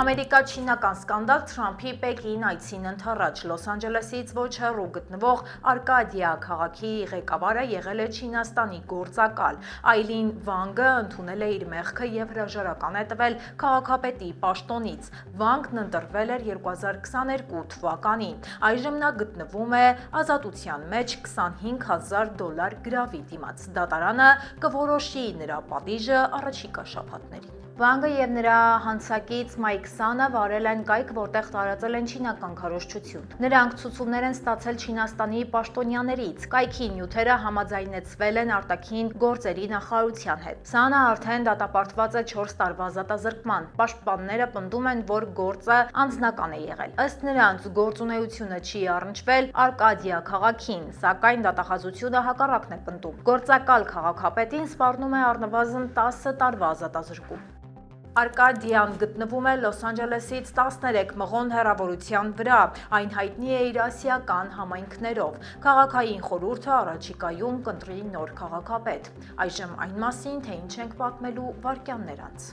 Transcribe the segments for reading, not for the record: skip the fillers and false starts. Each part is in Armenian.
Ամերիկա-չինական սկանդալ Թրամփի Պեկին այցին ընթառաջ Լոս Անջելեսից ոչ հեռու գտնվող Արկադիա քաղաքի ղեկավարը եղել է Չինաստանի գործակալ։ Այլին Վանգը ընդունել է իր մեղքը և հրաժարական է տվել քաղաքապետի պաշտոնից։ Վանգն ընտրվել էր 2022 թվականին։ Այժմ նա գտնվում է ազատության մեջ $25,000 գրավի դիմաց։ Դատարանը կորոշի նրա պատիժը առաջիկա շաբաթներին։ Վանգը և նրա հանցակից Մայք Սանը վարել են կայք, որտեղ տարածել են չինական քարոզչություն։ Նրանք ցուցումներ են ստացել Չինաստանի պաշտոնյաներից։ Կայքի նյութերը համաձայնեցվել են արտաքին գործերի նախարարության հետ։ Սանը արդեն դատապարտված է 4 տարվա ազատազրկման։ Պաշտպանները պնդում են, որ գործը անձնական է եղել։ Ըստ նրանց, գործունեությունը չի առնչվել Արկադիա քաղաքին, սակայն դատախազությունը հակառակն է պնդում։ Գործակալ քաղաքապետին սպառնում է առնվազն 10 տարվա ազատազրկում։ Արկադիան գտնվում է Լոս Անջելեսից 13 մղոն հեռավորության վրա, այն հայտնի է իր ասիական համայնքներով։ Քաղաքային խորհուրդը առաջիկայում կընտրի նոր քաղաքապետ։ Այժմ այն մասին, թե ինչ ենք պատմելու վայրկյաններ անց։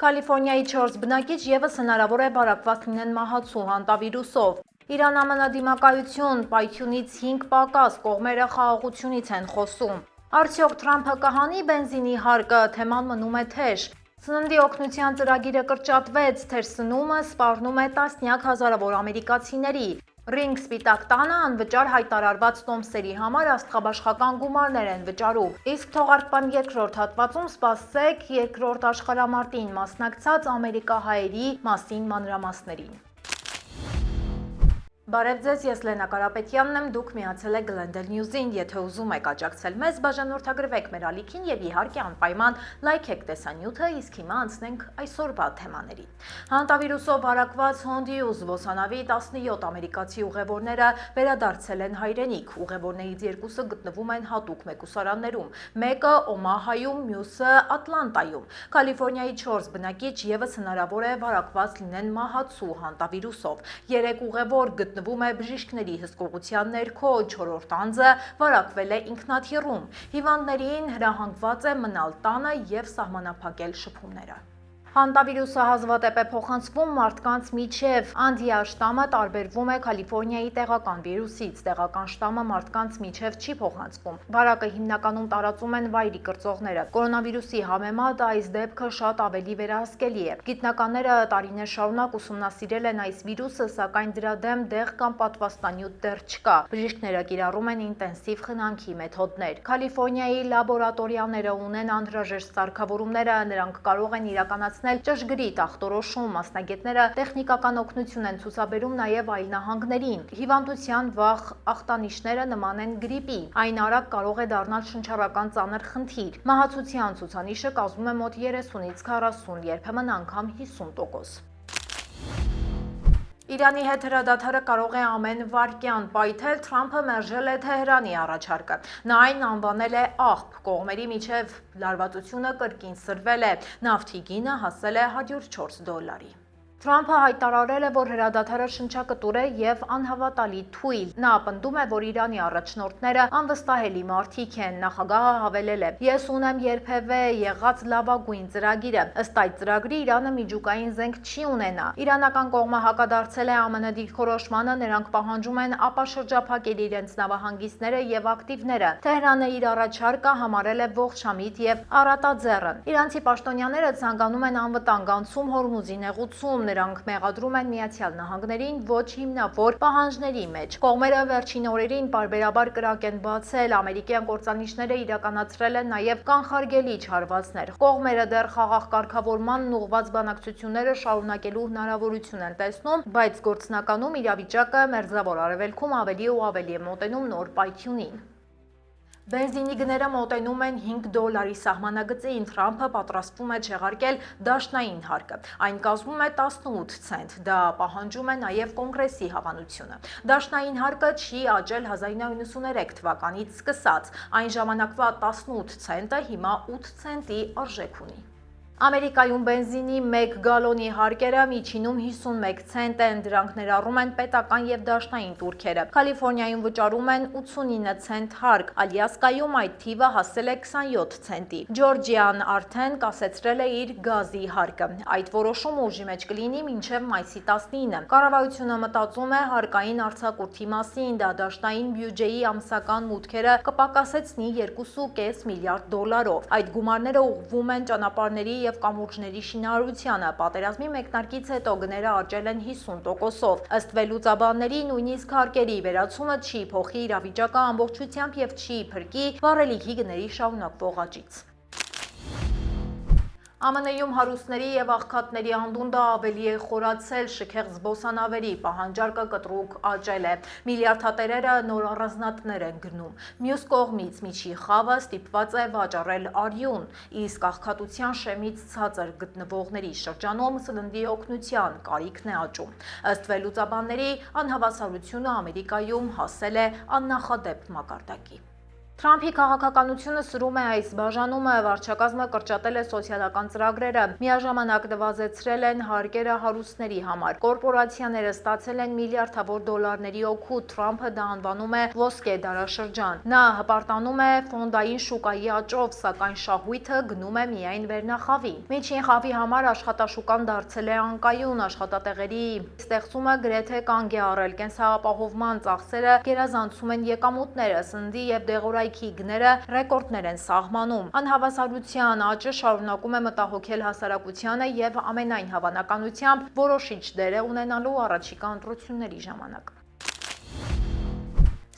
Կալիֆոռնիայի 4 բնակիչ ևս հնարավոր է վարակված լինեն մահացու հանտավիրուսով։ Իրան-ԱՄՆ դիմակայություն, պայթյունից 5 պակաս, կողմերը խաղաղությունից են խոսում։ Արդյոք Թրամփը կհանի բենզինի հարկը, թեման մնում է թեժ։ Սննդի օգնության ծրագիրը կրճատվեց, թերսնումը սպառնում է տասնյակ հազարավոր ամերիկացիների։ Ռինգ Սպիտակ տանը անվճար հայտարարված տոմսերի համար աստղաբաշխական գումարներ են վճարում։ Իսկ թողարկման երկրորդ հատվածում սպասեք երկրորդ աշխարհամարտին մասնակցած ամերիկահայերի մասին մանրամասներին։ Բարև ձեզ, ես Լենա Կարապետյանն եմ, դուք միացել եք Glendale News-ին, եթե ուզում եք աջակցել մեզ, բաժանորդագրվեք մեր ալիքին և իհարկե անպայման լայքեք տեսանյութը, իսկ հիմա անցնենք այսօրվա թեմաներին։ Հանտավիրուսով վարակված Հոնդիուս ոսանավի 17 ամերիկացի ուղևորները վերադարձել են հայրենիք։ Ուղևորներից երկուսը գտնվում են հատուկ մեկուսարաններում, մեկը Օմահայում, մյուսը Ատլանտայում։ Կալիֆոռնիայի 4 բնակիչ ևս հնարավոր է վարակված լինեն մահացու հանտավիրուսով։ 3 ուղևոր գտնվում է բժիշկների հսկողության ներքո, 4-րդ անձը վարակվել է ինքնաթիռում։ Հիվանդներին հրահանգված է մնալ տանը և սահմանափակել շփումները։ Հանտավիրուսը հազվադեպ է փոխանցվում մարդկանց միջև։ Անդիա շտամը տարբերվում է Կալիֆոռնիայի տեղական վիրուսից։ Տեղական շտամը մարդկանց միջև չի փոխանցվում։ Վարակը հիմնականում տարածում են վայրի կրծողները։ Կորոնավիրուսի համեմատ այս դեպքը շատ ավելի վերահսկելի է։ Գիտնականները տարիներ շարունակ ուսումնասիրել են այս վիրուսը, սակայն դրա դեմ դեղ կամ պատվաստանյութ դեռ չկա։ Բժիշկները կիրառում են ինտենսիվ խնամքի մեթոդներ։ Կալիֆոռնիայի լաբորատորիաները ունեն անհրաժեշտ սարքավորումները, նրանք կարող են իրականացնել ճշգրիտ ախտորոշում, մասնագետները տեխնիկական օգնություն են ցուցաբերում նաև այլ նահանգներին։ Հիվանդության վաղ ախտանիշները նման են գրիպի, այն արագ կարող է դառնալ շնչառական ծանր խնդիր։ Մահացության ցուցանիշը կազմում է մոտ 30-ից 40, երբեմն անգամ 50%։ Իրանի հետ հրադադարը կարող է ամեն վայրկյան պայթել, Թրամփը մերժել է Թեհրանի առաջարկը։ Նա այն անվանել է աղբ, կողմերի միջև լարվածությունը կրկին սրվել է, նավթի գինը հասել է $104։ Թրամփը հայտարարել է, որ հրադադարը շնչակտուր է և անհավատալի թույլ։ Նա պնդում է, որ Իրանի առաջնորդները անվստահելի մարդիկ են։ Նախագահը հավելել է. «Ես ունեմ երբևէ եղած լավագույն ծրագիրը։ Ըստ այդ ծրագրի Իրանը միջուկային զենք չի ունենա»։ Իրանական կողմը հակադարձել է ԱՄՆ դիրքորոշմանը, նրանք պահանջում են ապաշրջափակել իրենց նավահանգիստները և ակտիվները։ Թեհրանը իր առաջարկը համարել է ողջամիտ և առատաձեռն։ Իրանցի պաշտոնյաները ցանկանում են անվտանգ անցում Հորմուզի նեղուցում։ Նրանք մեղադրում են Միացյալ Նահանգներին ոչ հիմնավոր պահանջների մեջ։ Կողմերը վերջին օրերին պարբերաբար կրակ են բացել, ամերիկյան կործանիչները իրականացրել են նաև կանխարգելիչ հարվածներ։ Կողմերը դեռ խաղաղ կարգավորմանն ուղղված բանակցությունները շարունակելու հնարավորություն են տեսնում, բայց գործնականում իրավիճակը Մերձավոր Արևելքում ավելի ու ավելի է մոտենում նոր պայթյունին։ Բենզինի գները մոտենում են $5 սահմանագծին, Թրամփը պատրաստվում է չեղարկել դաշնային հարկը։ Այն կազմում է 18 ցենտ, դա պահանջում է նաև կոնգրեսի հավանությունը։ Դաշնային հարկը չի աճել 1993 թվականից սկսած, այն ժամանակվա 18 ցենտը հիմա 8 ցենտի արժեք ունի։ Ամերիկայում բենզինի 1 գալոնի հարկերը միջինում 51 ցենտ են, դրանք ներառում են պետական եւ դաշնային տուրքերը։ Կալիֆոռնիայում վճարում են 89 ցենտ հարկ, Ալյասկայում այդ թիվը հասել է 27 ցենտի։ Ջորջիան արդեն կասեցրել է իր գազի հարկը։ Այդ որոշումը ուժի մեջ կլինի մինչև մայիսի 19-ը։ Կառավարությունը մտածում է հարկային արձակուրդի մասին, դա դաշնային բյուջեի ամսական մուտքերը կպակասեցնի 2.5 միլիարդ դոլարով։ Այդ գումարները ուղղվում են ճանապարհների և կամուրջների շինարարությանը։ Պատերազմի մեկնարկից հետո գները աճել են 50%-ով։ Ըստ վերլուծաբանների, նույնիսկ հարկերի վերացումը չի փոխի իրավիճակը ամբողջությամբ և չի փրկի վառելիքի գների շարունակվող աճից։ ԱՄՆ-ում հարուստների և աղքատների անդունդը ավելի է խորացել, շքեղ զբոսանավերի պահանջարկը կտրուկ աճել է։ Միլիարդատերերը նոր առանձնատներ են գնում։ Մյուս կողմից միջի խավը ստիպված է վաճառել արյուն, իսկ աղքատության շեմից ցածր գտնվողների շրջանում սննդի օգնության կարիքն է աճում։ Ըստ վերլուծաբանների, անհավասարությունը Ամերիկայում հասել է աննախադեպ մակարդակի։ Թրամփի քաղաքականությունը սրում է այս բաժանումը, վարչակազմը կրճատել է սոցիալական ծրագրերը, միաժամանակ նվազեցրել են հարկերը հարուստների համար, կորպորացիաները ստացել են միլիարդավոր դոլարների օգուտ, Թրամփը դա անվանում է ոսկե դարաշրջան։ Նա հպարտանում է ֆոնդային շուկայի աճով, սակայն շահույթը գնում է միայն վերնախավին։ Միջին խավի համար աշխատաշուկան դարձել է անկայուն, աշխատատեղերի ստեղծումը գրեթե կանգ է առել, կենսապահովման ծախսերը գերազանցում են եկամուտները, սննդի և դեղորայքի գները ռեկորդներ են սահմանում։ Անհավասարության աճը շարունակում է մտահոգել հասարակությանը և ամենայն հավանականությամբ որոշիչ դեր է ունենալու առաջիկա ընտրությունների ժամանակ։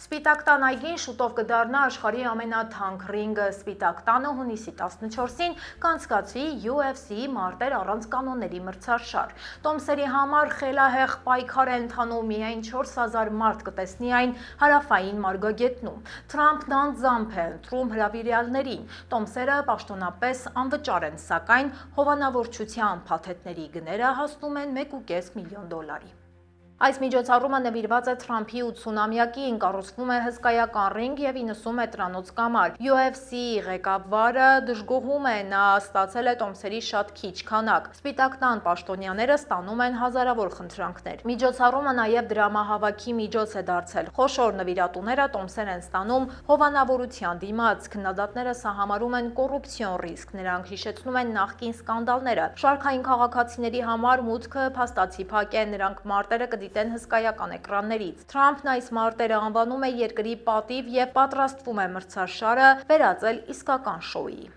Սպիտակ տան այգին շուտով կդառնա աշխարհի ամենաթանկ ռինգը։ Սպիտակ տանը հունիսի 14-ին կանցկացվի UFC մարտեր առանց կանոնների մրցաշար։ Տոմսերի համար խելահեղ պայքար է ընթանում, միայն 4000 մարդ կտեսնի այն հարավային մարգագետնում։ Թրամփն անձամբ է ընտրում հրավիրյալներին։ Տոմսերը պաշտոնապես անվճար են, սակայն հովանավորչության փաթեթների գները հասնում են 1.5 միլիոն դոլարի։ Այս միջոցառումը նվիրված է Թրամփի 80-ամյակին, կառուցվում է հսկայական ռինգ և 90 մետրանոց կամար։ UFC ղեկավարը դժգոհում է, նա ստացել է տոմսերի շատ քիչ քանակ։ Սպիտակ տան պաշտոնյաները ստանում են հազարավոր խնդրանքներ։ Միջոցառումը նաև դրամահավաքի միջոց է դարձել։ Խոշոր նվիրատուները տոմսեր են ստանում հովանավորության դիմաց։ Քննադատները սահամարում են կոռուպցիոն ռիսկ, նրանք հիշեցնում են նախկին սկանդալները։ Շարքային քաղաքացիների համար մուտքը փաստացի փակ է, նրանք մարտերը դիտեն հսկայական էկրաններից։ Թրամփն այս մարտերը անվանում է երկրի պատիվ և պատրաստվում է մրցաշարը վերածել իսկական շոուի։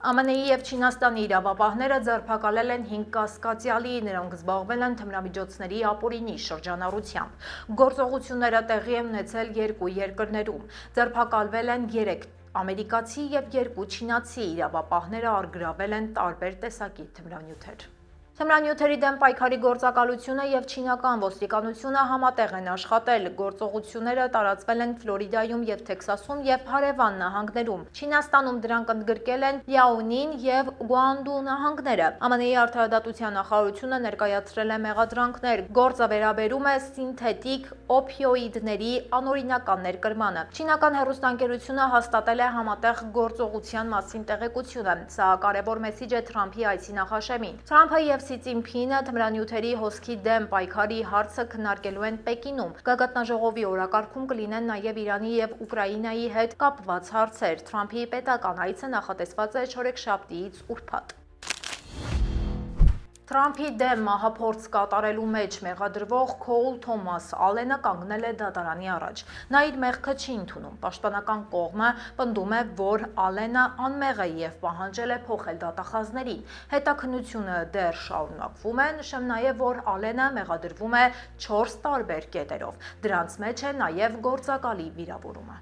ԱՄՆ-ի և Չինաստանի իրավապահները ձերբակալել են 5 կասկածյալի, նրանք զբաղվել են թմրամիջոցների ապօրինի շրջանառությամբ։ Գործողությունները տեղի են ունեցել երկու երկրներում։ Ձերբակալվել են 3 ամերիկացի և 2 չինացի, իրավապահները առգրավել են տարբեր տեսակի թմրանյութեր։ Թմրանյութերի դեմ պայքարի գործակալությունը և չինական ոստիկանությունը համատեղ են աշխատել։ Գործողությունները տարածվել են Ֆլորիդայում և Թեքսասում և հարևան նահանգներում։ Չինաստանում դրանք ընդգրկել են Յաոնին և Գուանդու նահանգները։ ԱՄՆ-ի արդարադատության նախարարությունը ներկայացրել է մեղադրանքներ։ Գործը վերաբերում է սինթետիկ օփիոիդների անօրինական ներկրմանը։ Չինական հեռուստաընկերությունը հաստատել է համատեղ գործողության մասին տեղեկությունը։ Սա կարևոր մեսիջ է Թրամփի այցի նախաշեմին։ Թրամփը և Սի Ցզինփինը թմրանյութերի հոսքի դեմ պայքարի հարցը քննարկելու են Պեկինում։ Գագաթնաժողովի օրակարգում կլինեն նաև Իրանի և Ուկրաինայի հետ կապված հարցեր։ Թրամփի պետական այցը նախատեսված է չորեքշաբթիից ուրբաթ։ Թրամփի դեմ մահափորձ կատարելու մեջ մեղադրվող Քոուլ Թոմաս Ալենը կանգնել է դատարանի առաջ։ Նա իր մեղքը չի ընդունում։ Պաշտպանական կողմը պնդում է, որ Ալենը անմեղ է և պահանջել է փոխել դատախազներին։ Հետաքննությունը դեռ շարունակվում է, նշեմ նաև, որ Ալենը մեղադրվում է 4 տարբեր կետերով։ Դրանց մեջ է նաև գործակալի վիրավորումը։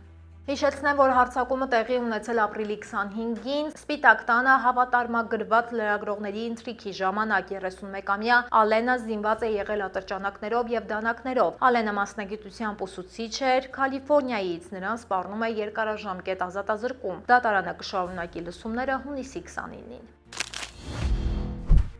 Հիշեցնեմ, որ հարձակումը տեղի ունեցել ապրիլի 25-ին Սպիտակ տանը հավատարմագրված լրագրողների ընթրիքի ժամանակ 31-ամյա Ալենը զինված է եղել ատրճանակներով և դանակներով։ Ալենը մասնագիտությամբ ուսուցիչ էր Կալիֆոռնիայից, նրան սպառնում է երկարաժամկետ ազատազրկում։ Դատարանը կշարունակի լսումները հունիսի 29-ին։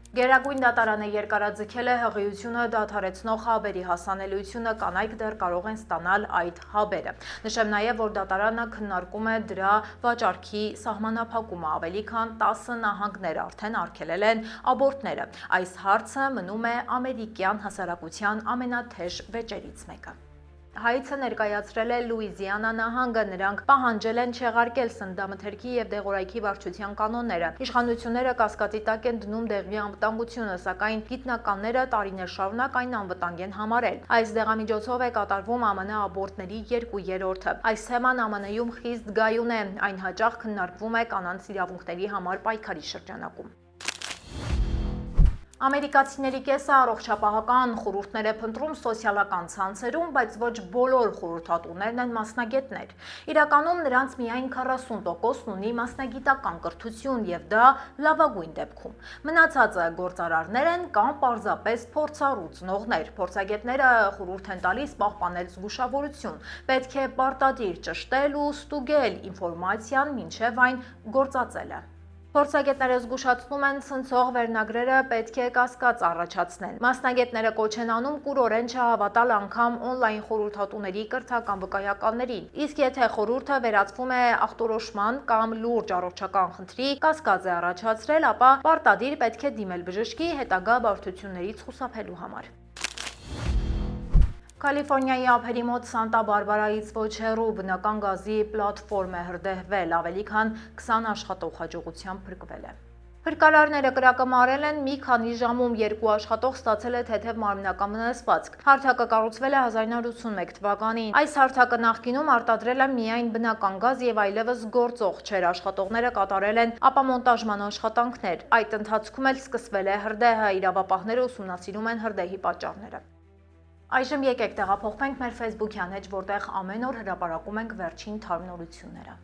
Գերագույն դատարանը երկարաձգել է հղիությունը դադարեցնող հաբերի հասանելիությունը, կանայք դեռ կարող են ստանալ այդ հաբերը։ Նշեմ նաև, որ դատարանը քննարկում է դրա վաճառքի սահմանափակումը, ավելի քան 10 նահանգներ արդեն արգելել են աբորտները։ Այս հարցը մնում է ամերիկյան հասարակության ամենաթեժ վեճերից մեկը։ Հայցը ներկայացրել է Լուիզիանա նահանգը, նրանք պահանջել են չեղարկել սննդամթերքի եւ դեղորայքի վարչության կանոնները։ Իշխանությունները կասկածի տակ են դնում դեղի անվտանգությունը, սակայն գիտնականները տարիներ շարունակ այն անվտանգ են համարել։ Այս դեղամիջոցով է կատարվում ԱՄՆ աբորտների 2/3-ը։ Այս թեման ԱՄՆ-ում խիստ գայուն է, այն հաճախ քննարկվում է կանանց իրավունքների համար պայքարի շրջանակում։ Ամերիկացիների կեսը առողջապահական խորհուրդներ է փնտրում սոցիալական ցանցերում, բայց ոչ բոլոր խորհրդատուներն են մասնագետներ։ Իրականում նրանց միայն 40%-ն ունի մասնագիտական կրթություն եւ դա լավագույն դեպքում։ Մնացածը գործարարներ են կամ պարզապես փորձառու ծնողներ։ Փորձագետները խորհուրդ են տալիս պահպանել զգուշավորություն։ Պետք է պարտադիր ճշտել ու ստուգել ինֆորմացիան, մինչև այն գործածելը։ Փորձագետները զգուշացնում են ցնցող վերնագրերը պետք է կասկած առաջացնեն։ Մասնագետները կոչ են անում կուրորեն չհավատալ անգամ օնլայն խորհրդատուների կրթական վկայականներին։ Իսկ եթե խորհուրդը վերածվում է ախտորոշման կամ լուրջ առողջական խնդրի, կասկած է առաջացրել, ապա պարտադիր պետք է դիմել բժշկի հետագա բարդություններից խուսափելու համար։ Կալիֆոռնիայի ափերի մոտ Սանտա Բարբարայից ոչ հեռու բնական գազի պլատֆորմ է հրդեհվել, ավելի քան 20 աշխատող հաջողությամբ փրկվել է։ Փրկարարները կրակը մարել են մի քանի ժամում, 2 աշխատող ստացել է թեթև մարմնական վնասվածք։ Հարթակը կառուցվել է 1981 թվականին։ Այս հարթակը նախկինում արտադրել է միայն բնական գազ եւ այլևս գործող չէր, աշխատողները կատարել են ապամոնտաժման աշխատանքներ։ Այդ ընթացքում էլ սկսվել է հրդեհը, իրավապահները ուսումնասիրում են հրդեհի պատճառները։ Այժմ եկեք տեղափոխվենք մեր Facebook-յան էջ, որտեղ ամեն օր հրապարակում ենք վերջին թարմնորությունները։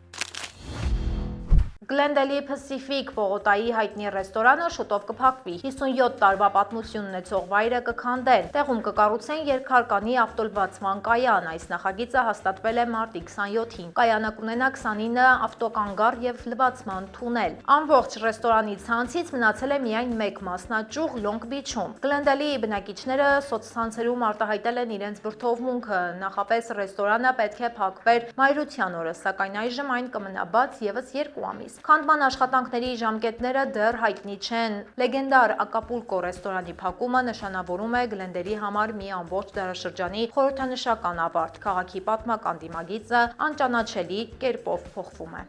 Glendale Pacific պողոտայի հայտնի ռեստորանը շուտով կփակվի։ 57 տարվա պատմություն ունեցող վայրը կքանդեն։ Տեղում կկառուցեն երկհարկանի ավտոլվացման կայան։ Այս նախագիծը հաստատվել է մարտի 27-ին։ Կայանը կունենա 29 ավտոկանգար եւ լվացման թունել։ Ամբողջ ռեստորանի ցանցից մնացել է միայն մեկ մասնաճյուղ Long Beach-ում։ Glendale-ի բնակիչները սոցցանցերում արտահայտել են իրենց վրդովմունքը։ Նախապես ռեստորանը պետք է փակվեր մայրության օրը, սակայն այժմ այն կմնա բաց եւս 2 ամիս։ Քանդման աշխատանքների ժամկետները դեռ հայտնի չեն։ Լեգենդար Ակապուլկո ռեստորանի փակումը նշանավորում է Գլենդերի համար մի ամբողջ դարաշրջանի խորհրդանշական ավարտ։ Քաղաքի պատմական դիմագիծը անճանաչելի կերպով փոխվում է։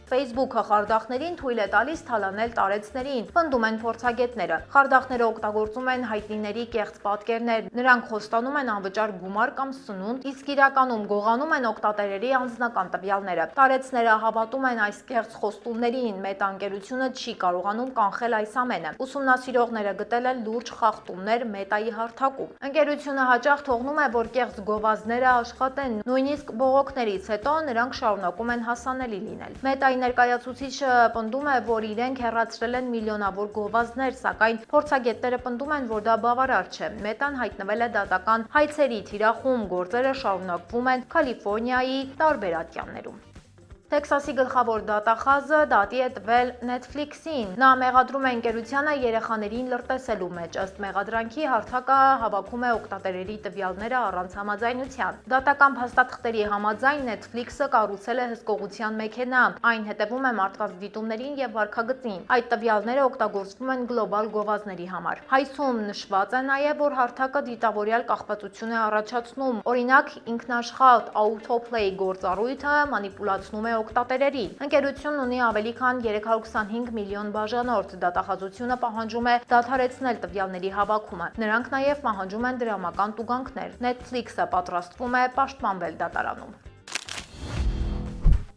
Facebook-ը խարդախներին թույլ է տալիս թալանել տարեցներին, պնդում են փորձագետները։ Խարդախները օգտագործում են հայտնիների կեղծ պատկերներ, նրանք խոստանում են անվճար գումար կամ սնունդ, իսկ իրականում գողանում են օգտատերերի անձնական տվյալները։ Տարեցները հավատում են այս կեղծ խոստումներին, Մետա ընկերությունը չի կարողանում կանխել այս ամենը։ Ուսումնասիրողները գտել են լուրջ խախտումներ Մետայի հարթակում։ Ընկերությունը հաճախ թողնում է, որ կեղծ գովազդները աշխատեն, նույնիսկ բողոքներից հետո նրանք շարունակում են հասանելի լինել։ Մետայի ներկայացուցիչը պնդում է, որ իրենք հեռացրել են միլիոնավոր գովազդներ, սակայն փորձագետները պնդում են, որ դա բավարար չէ։ Մետան հայտնվել է դատական հայցերի թիրախում, գործերը շարունակվում են Կալիֆոռնիայի տարբեր ատյաններում։ Տեքսասի գլխավոր դատախազը դատի է տվել Netflix-ին։ Նա մեղադրում է ընկերությանը երեխաներին լրտեսելու մեջ։ Ըստ մեղադրանքի հարթակը հավաքում է օգտատերերի տվյալները առանց համաձայնության։ Դատական փաստաթղթերի համաձայն Netflix-ը կառուցել է հսկողության մեքենա։ Այն հետևում է մարդկանց դիտումներին եւ վարքագծին։ Այդ տվյալները օգտագործվում են գլոբալ գովազդների համար։ Հայցում նշված է նաեւ, որ հարթակը դիտավորյալ կախվածություն է առաջացնում։ Օրինակ, ինքնաշխատ Autoplay գործառույթը մանիպուլացնում է օգտատերերին։ Ընկերությունն ունի ավելի քան 325 միլիոն բաժանորդ։ Դատախազությունը պահանջում է դադարեցնել տվյալների հավաքումը։ Նրանք նաև պահանջում են դրամական տուգանքներ։ Netflix-ը պատրաստվում է պաշտպանվել դատարանում։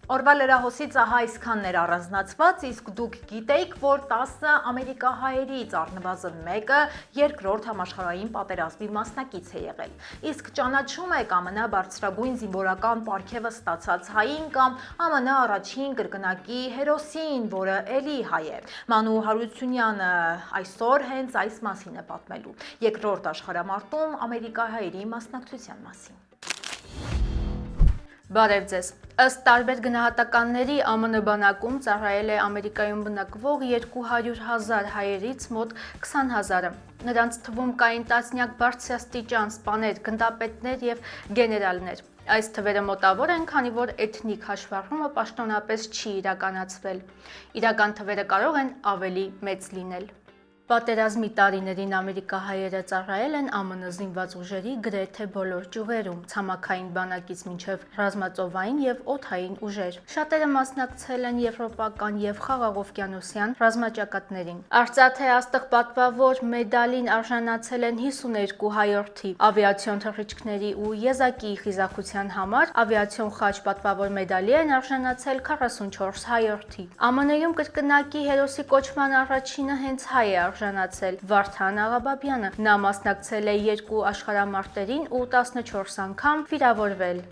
Օրվա լրահոսից ահա այսքանն էր առանձնացված, իսկ դուք գիտեիք, որ 10 ամերիկահայերից առնվազն մեկը երկրորդ համաշխարհային պատերազմի մասնակից է եղել։ Իսկ ճանաչում եք ԱՄՆ բարձրագույն զինվորական պարգևը ստացած հային կամ ԱՄՆ առաջին կրկնակի հերոսին, որը էլի հայ է։ Մանու Հարությունյանը այսօր հենց այս մասին է պատմելու։ Երկրորդ աշխարհամարտում ամերիկահայերի մասնակցության մասին։ Բարև ձեզ։ Ըստ տարբեր գնահատականների ԱՄՆ բանակում ծառայել է Ամերիկայում բնակվող 200,000 հայերից մոտ 20,000-ը։ Նրանց թվում կային տասնյակ բարձրաստիճան սպաներ, գնդապետներ եւ գեներալներ։ Այս թվերը մոտավոր են, քանի որ էթնիկ հաշվառումը պաշտոնապես չի իրականացվել։ Իրական թվերը կարող են ավելի մեծ լինել։ Պատերազմի տարիներին ամերիկահայերը ծառայել են ԱՄՆ զինված ուժերի գրեթե բոլոր ճյուղերում, ցամաքային բանակից մինչև ռազմածովային եւ օդային ուժեր։ Շատերը մասնակցել են եվրոպական եւ խաղաղօվկիանոսյան ռազմաճակատներին։ Արծաթե աստղ պատվավոր մեդալին արժանացել են 52 հայորդի, ավիացիոն թռիչքների ու եզակի խիզախության համար ավիացիոն խաչ պատվավոր մեդալի են արժանացել 44 հայորդի։ ԱՄՆ-ում կրկնակի հերոսի կոչման առաջինը հենց հայ է արժանացել Վարդան Աղաբաբյանը։ Նա մասնակցել է 2 աշխարհամարտերին ու 14 անգամ վիրավորվել։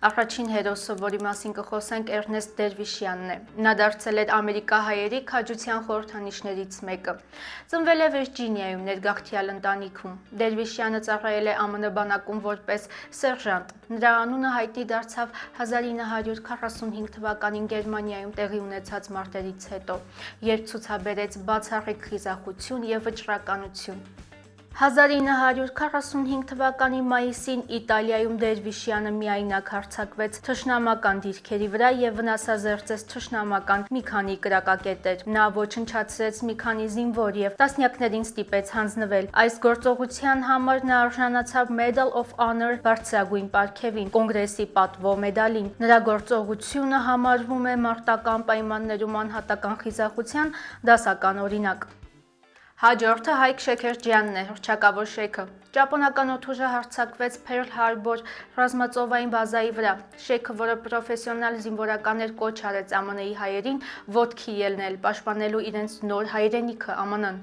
Առաջին հերոսը, որի մասին կխոսենք, Էրնեստ Դերվիշյանն է։ Նա դարձել էր ամերիկահայերի քաջության խորհրդանիշներից մեկը։ Ծնվել է Վիրջինիայում, ներգաղթյալ ընտանիքում։ Դերվիշյանը ծառայել է ԱՄՆ բանակում որպես սերժանտ։ Նրա անունը հայտնի դարձավ 1945 թվականին Գերմանիայում տեղի ունեցած մարտերից հետո, երբ ցուցաբերեց բացառիկ խիզախություն եւ վճռականություն։ 1945 թվականի մայիսին Իտալիայում Դերվիշյանը միայնակ հարձակվեց թշնամական դիրքերի վրա եւ վնասազերծեց թշնամական մի քանի կրակակետեր։ Նա ոչնչացրեց մի քանի զինվոր եւ տասնյակներին ստիպեց հանձնվել։ Այս գործողության համար նա արժանացավ Medal of Honor բարձրագույն պարգևին, կոնգրեսի պատվո մեդալին։ Նրա գործողությունը համարվում է մարտական պայմաններում անհատական խիզախության դասական օրինակ։ Հաջորդը Հայկ Շեքերջյանն է, հռչակավոր Շեքը։ Ճապոնական օդուժը հարձակվեց Փերլ Հարբոր ռազմածովային բազայի վրա։ Շեքը, որը պրոֆեսիոնալ զինվորական էր, կոչ արեց ԱՄՆ-ի հայերին ոտքի ելնել, պաշտպանելու իրենց նոր հայրենիքը ԱՄՆ-ն։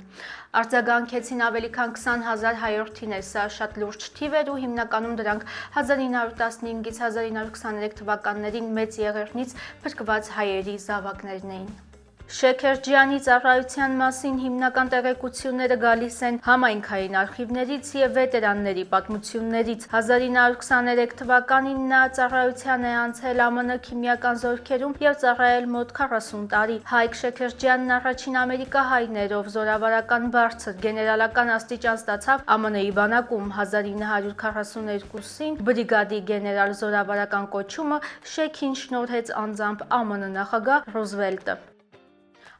Արձագանքեցին ավելի քան 20,000 հայորդիներ, սա շատ լուրջ թիվ էր ու հիմնականում դրանք 1915-ից 1923 թվականներին մեծ եղեռնից փրկված հայերի զավակներն էին։ Շեքերջյանի ծառայության մասին հիմնական տեղեկությունները գալիս են համայնքային արխիվներից եւ վետերանների պատմություններից։ 1923 թվականին նա ծառայության է անցել ԱՄՆ քիմիական զորքերում եւ ծառայել մոտ 40 տարի։ Հայկ Շեքերջյանն առաջին ամերիկահայն էր, ով զորավարական բարձր գեներալական աստիճան ստացավ ԱՄՆ-ի բանակում։ 1942-ին բրիգադի գեներալ զորավարական կոչումը Շեքին շնորհեց անձամբ ԱՄՆ նախագահ Ռուզվելտը։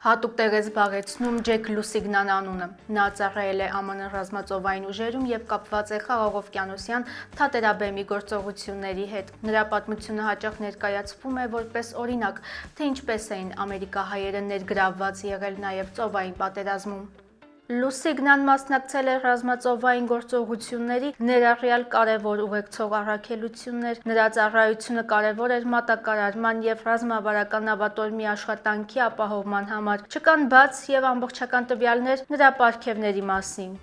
Հատուկ տեղ է զբաղեցնում Ջեք Լուսիգնան անունը։ Նա ծառայել է ԱՄՆ ռազմածովային ուժերում եւ կապված է խաղաղօվկիանոսյան թատերաբեմի գործողությունների հետ։ Նրա պատմությունը հաճախ ներկայացվում է որպես օրինակ, թե ինչպես էին ամերիկահայերը ներգրավված եղել նաեւ ծովային պատերազմում։ Լուսիգնան մասնակցել է ռազմածովային գործողությունների ներառյալ կարևոր ուղեկցող առաքելություններ։ Նրա ծառայությունը կարևոր էր մատակարարման եւ ռազմավարական նավատորմի աշխատանքի ապահովման համար։ Չկան բաց եւ ամբողջական տվյալներ նրա պարգևների մասին։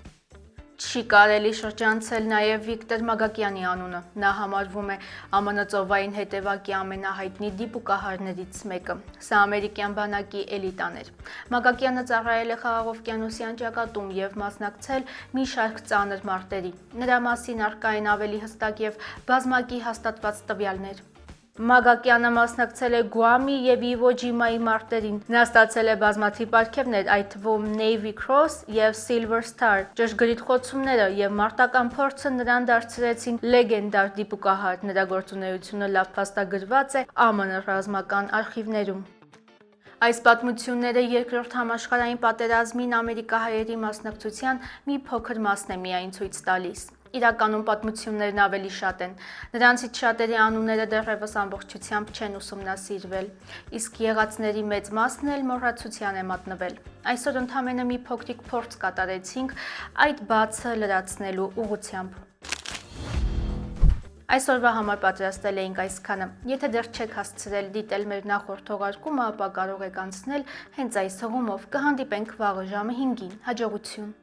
Չի կարելի շրջանցել նաև Վիկտոր Մագակյանի անունը։ Նա համարվում է ԱՄՆ ծովային հետևակի ամենահայտնի դիպուկահարներից մեկը։ Սա ամերիկյան բանակի էլիտան էր։ Մագակյանը ծառայել է խաղաղօվկիանոսյան ճակատում եւ մասնակցել մի շարք ծանր մարտերի։ Նրա մասին առկա են ավելի հստակ եւ բազմակի հաստատված տվյալներ։ Մագակյանը մասնակցել է Գուամի եւ Իվո Ջիմայի մարտերին։ Նա ստացել է բազմաթիվ պարգևներ, այդ թվում Navy Cross եւ Silver Star։ Ճշգրիտ խոցումները եւ մարտական փորձը նրան դարձրեցին լեգենդար դիպուկահար։ Նրա գործունեությունը լավ փաստագրված է ԱՄՆ ռազմական արխիվներում։ Այս պատմությունները Երկրորդ համաշխարհային պատերազմին ամերիկահայերի մասնակցության մի փոքր մասն է միայն ցույց տալիս։ Իրականում պատմություններն ավելի շատ են։ Նրանցից շատերի անունները դեռևս ամբողջությամբ չեն ուսումնասիրվել, իսկ եղածների մեծ մասն էլ մոռացության է մատնվել։ Այսօր ընդամենը մի փոքրիկ փորձ կատարեցինք այդ բացը լրացնելու ուղղությամբ։ Այսօրվա համար պատրաստել էինք այսքանը։ Եթե դեռ չեք հասցրել դիտել մեր նախորդ թողարկումը, ապա կարող եք անցնել հենց այս հղումով։ Կհանդիպենք վաղը ժամը 5-ին։ Հաջողություն։